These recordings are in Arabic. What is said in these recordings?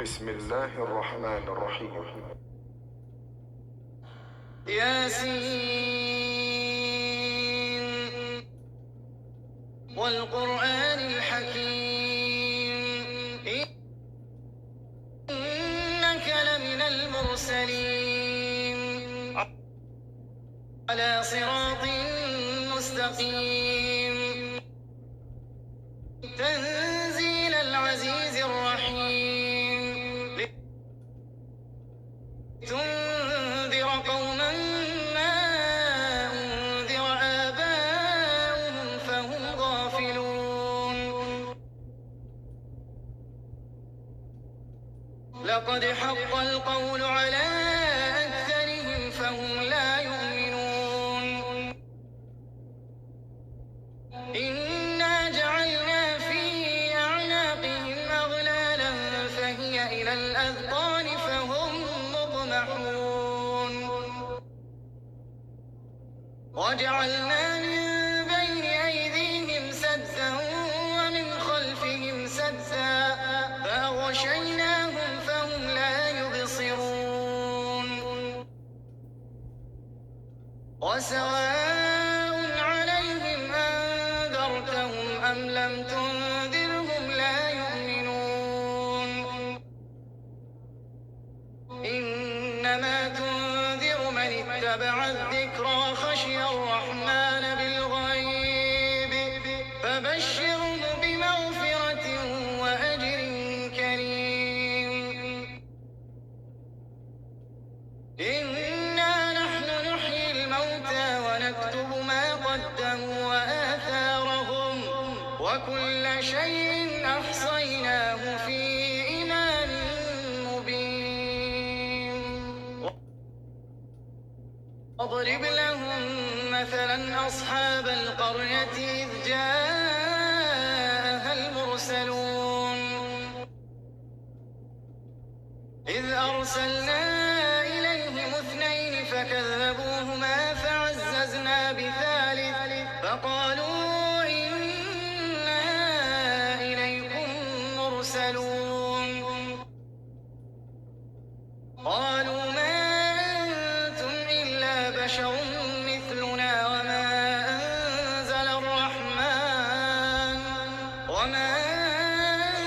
بسم الله الرحمن الرحيم. ياسين والقرآن الحكيم إنك لمن المرسلين على صراط مستقيم تنزيل العزيز الرحيم لتنذر قوما ما أنذر آباؤهم فهم غافلون لقد حق القول على أكثرهم فهم لا يؤمنون إنا جعلنا في أعناقهم أغلالا فهي إلى الأذقان فهم مقمحون وجعلنا من بين أيديهم سدا ومن خلفهم سدا فأغشيناهم فهم لا يبصرون وسواء عليهم أنذرتهم أم لم تنذرهم لا يؤمنون إنما تنذر من اتبع الذكر وخشي الرحمن بالغيب فبشره بمغفرة وأجر كريم إنا نحن نحيي الموتى ونكتب ما قدموا وآثارهم وكل شيء أحصيناه في إمام مبين واضرب لهم مثلا أصحاب القرية إذ جاءها المرسلون إذ أرسلنا إليهم اثنين فكذبوهما فعززنا بثالث فقالوا إنا إليكم مرسلون قالوا ما أنتم إلا بشر مثلنا وما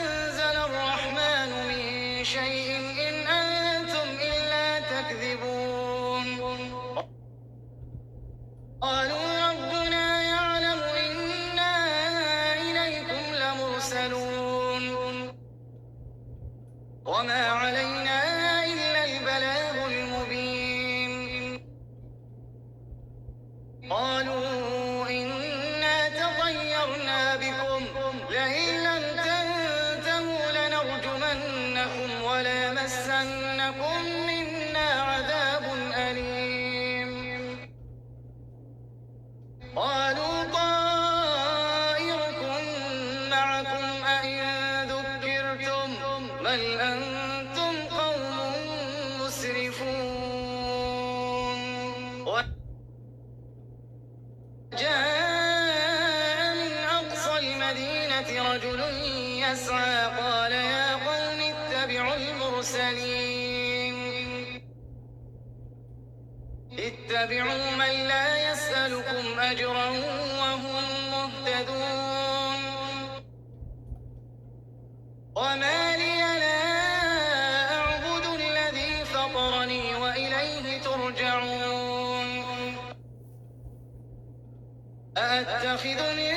أنزل الرحمن من شيء إن أنتم إلا تكذبون قالوا ربنا يعلم إنا إليكم لمرسلون وما علينا إلا البلاغ المبين قالوا إنا تطيرنا بكم لئن لم تنتهوا لنرجمنكم وليمسنكم منا عذاب أليم قالوا طائركم معكم أئن ذكرتم بل أنتم قوم مسرفون جاء من أقصى المدينة رجل يسعى قال يا قوم اتبعوا المرسلين اتبعوا من لا يسألكم أجرا وهم مهتدون وما لي لا أعبد الذي فطرني وإليه ترجعون أأتخذ من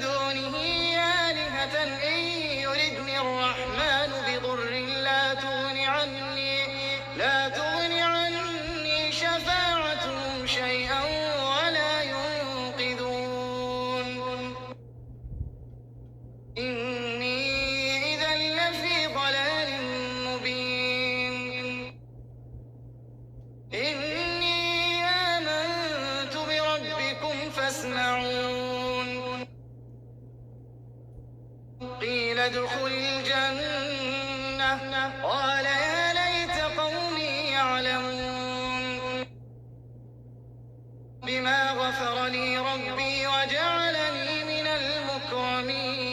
دونه آلهة إن يردني الرحمن بضر لا تغن عني شفاعتهم شيئا ولا ينقذون إني إذا لفي ضلال مبين إني آمنت بربكم فاسمعون قيل ادخل الجنة قال يا ليت قومي يعلمون بما غفر لي ربي وجعلني من المكرمين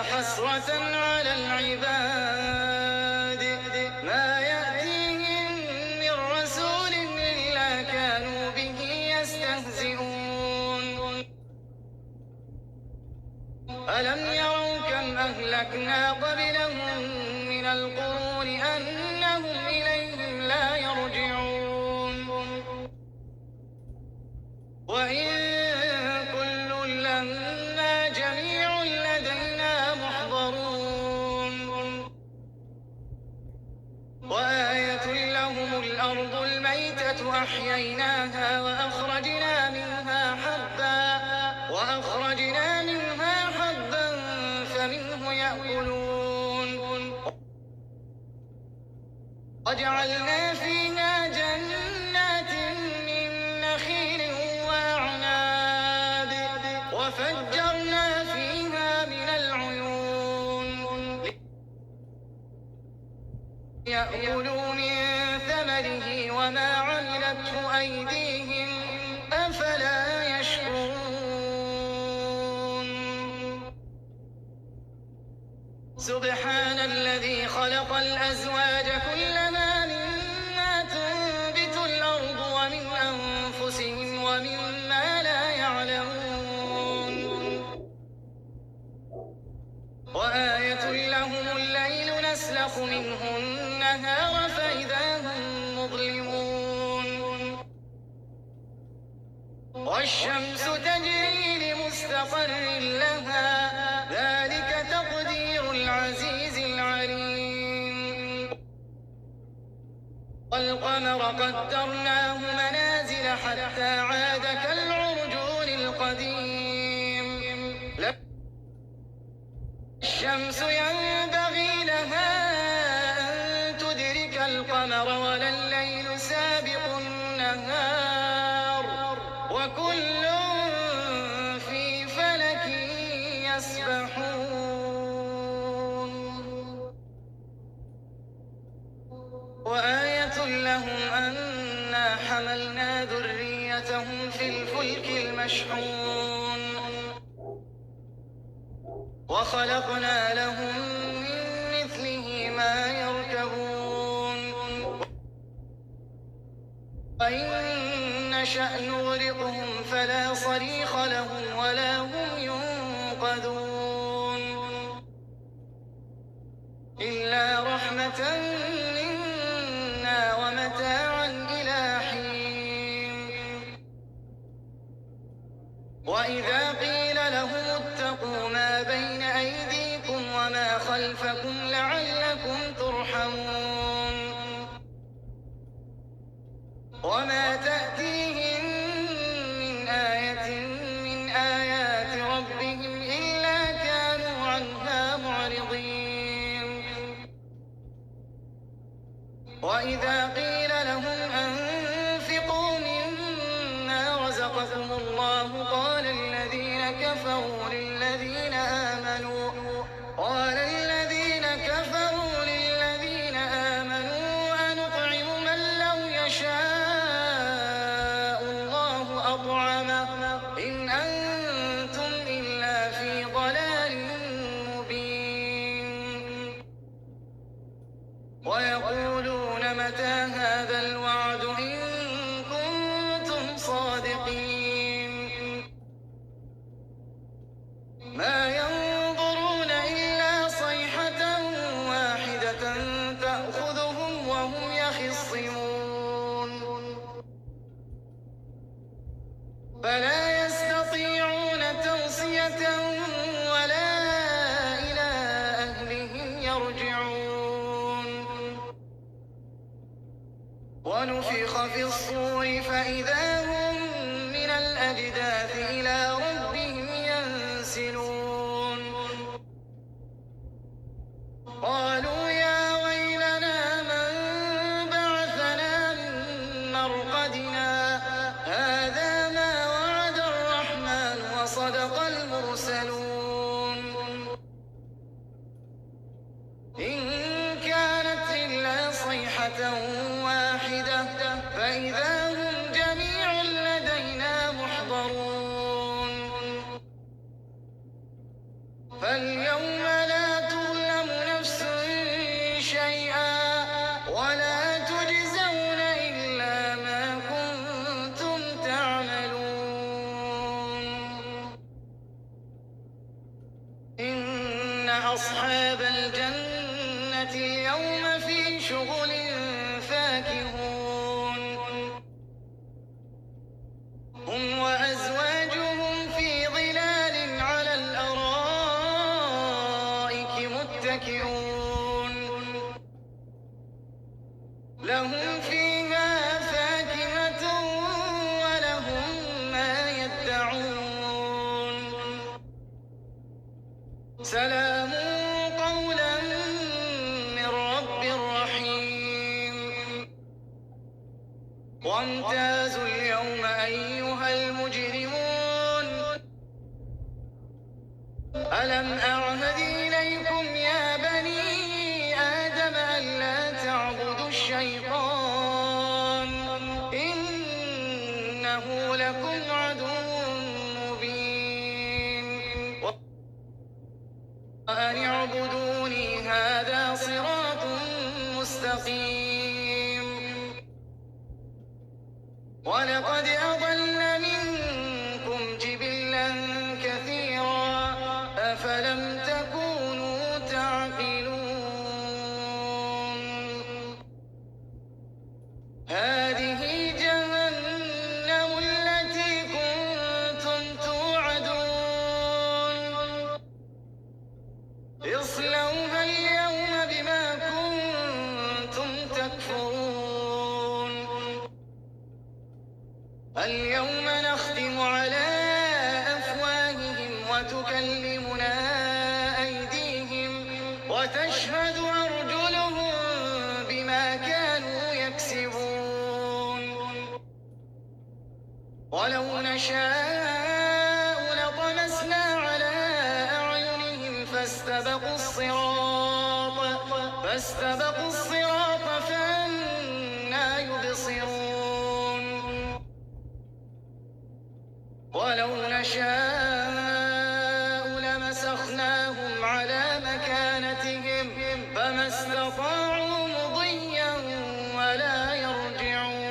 يا حسرة على العباد ما يأتيهم من رسول إلا كانوا به يستهزئون ألم يروا كم أهلكنا قبلهم من القرون أنهم إليهم لا يرجعون وإن كل لما جميع لدينا محضرون وآية لهم الأرض الميتة أحييناها وأخرجنا منها حبا فمنه يأكلون وجعلنا فيها جنات من نخيل وأعناب وفجرنا فيها من العيون ليأكلوا من ثمره وما عملته أيديهم أفلا يشكرون سبحان الذي خلق الأزواج كلها مما تنبت الأرض ومن أنفسهم ومما لا يعلمون وآية لهم الليل نسلخ منه النهار فإذا هم مظلمون والشمس تجري لمستقر لها ذلك تقدير العزيز العليم والقمر قدرناه منازل حتى عاد كالعرجون القديم الشمس ينبغي لها أن تدرك القمر ولا الليل سابق النهار وكل في فلك يسبحون وآية لهم أنا حملنا ذريتهم في الفلك المشحون وخلقنا لهم من مثله ما يركبون وإن نشأ نغرقهم فلا صريخ لهم ولا هم ينقذون إلا رحمة منا ومتاعا إلى حين وإذا قيل لهم اتقوا ما بين أيديكم وما خلفكم لعلكم ترحمون وما تأتيهم من آية من آيات ربهم إلا كانوا عنها معرضين وإذا قيل لهم أنفقوا مما رزقكم الله قال الذين كفروا للذين آمنوا أنطعم من لو يشاء الله أطعمه إن أنتم إلا في ضلال مبين ويقولون متى هذا الوعد إن كنتم صادقين ما ينظرون إلا صيحة واحدة تأخذهم وهم يخصمون فلا يستطيعون توصية ولا إلى أهلهم يرجعون ونفخ في الصور فإذا هم من الأجداث إلى ربهم ينسلون قالوا يا ويلنا من بعثنا من مرقدنا هذا ما وعد الرحمن وصدق المرسلون إن كانت إلا صيحة واحدة فإذا هم جميع لدينا محضرون فاليوم أصحاب الجنة اليوم في شغل فاكهون هم وأزواجهم في ظلال على الأرائك متكئون لهم فيها فاكهة ولهم ما يدعون سلام قولا من رب رحيم وامتازوا اليوم أيها المجرمون ألم أعهد إليكم يا بني آدم ألا تعبدوا الشيطان إنه لكم عدو مبين وأن اعبدوني هذا صراط مستقيم ولقد أضل منكم جبلا كثيرا أفلم تكونوا تعقلون هذه جهنم التي كنتم توعدون اصلوها اليوم بما كنتم تكفرون اليوم نختم على أفواههم وتكلمنا أيديهم وتشهد أرجلهم بما كانوا يكسبون ولو نشاء لطمسنا على أعينهم فاستبقوا الصراط فأنى يبصرون ولو نشاء لمسخناهم على مكانتهم فما استطاعوا مضيا ولا يرجعون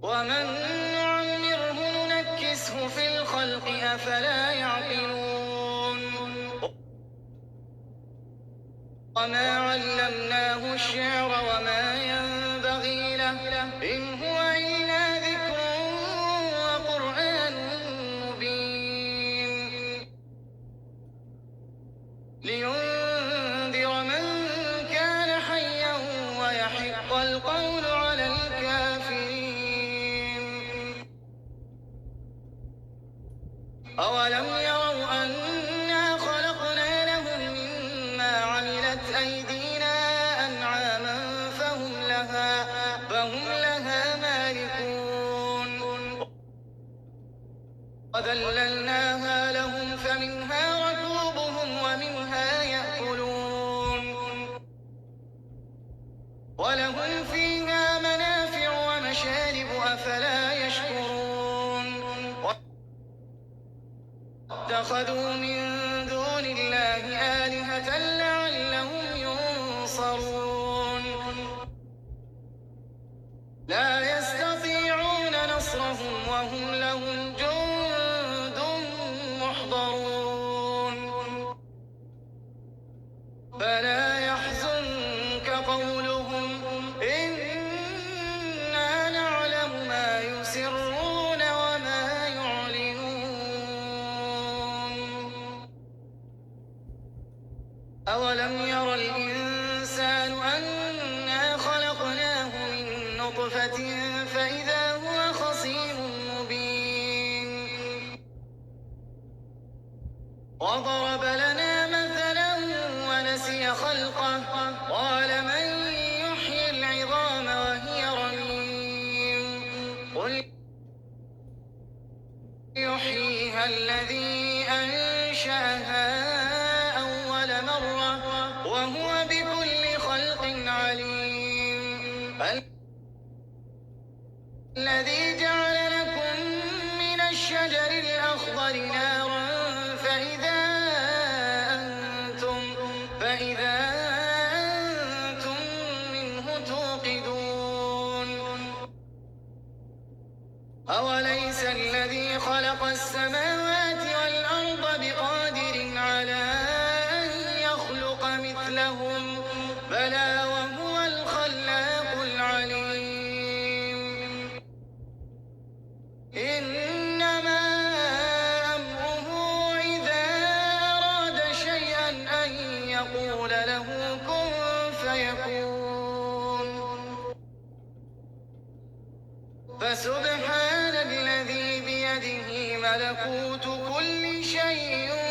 ومن نعمره ننكسه في الخلق أفلا يعقلون وما علمناه الشعر وما ينبغي له إن هو إلا ذكر وقرآن مبين لينذر من كان حيا ويحق القول على الكافرين أولم يروا أنا خلقنا لهم مما عملت أيدينا أنعاما فهم لها مالكون وذللناها لهم فمنها ركوبهم ومنها يأكلون ولهم فيها منافع ومشارب أفلا يشكرون اتخذوا من دون الله آلهة لعلهم ينصرون لا يستطيعون نصرهم وهم لهم جند محضرون فلا يحزنك قولهم إنا نعلم ما يسرون وما يعلنون أولم ير الإنسان أنا خلقناه من نطفة فإذا هو خصيم مبين وضرب لنا مثلا ونسي خلقه قال من يحيي العظام وهي رميم قل يحييها الذي أنشأها أول مرة وهو بكل خلق عليم الذي جعل لكم من الشجر الأخضر نارا فإذا أنتم منه توقدون أوليس الذي خلق السماوات والأرض بقادر على أن يخلق مثلهم بلى وهو الخلاق العليم إنما أمره إذا أراد شيئا أن يقول له كن فيكون فسبحان الذي بيده ملكوت كل شيء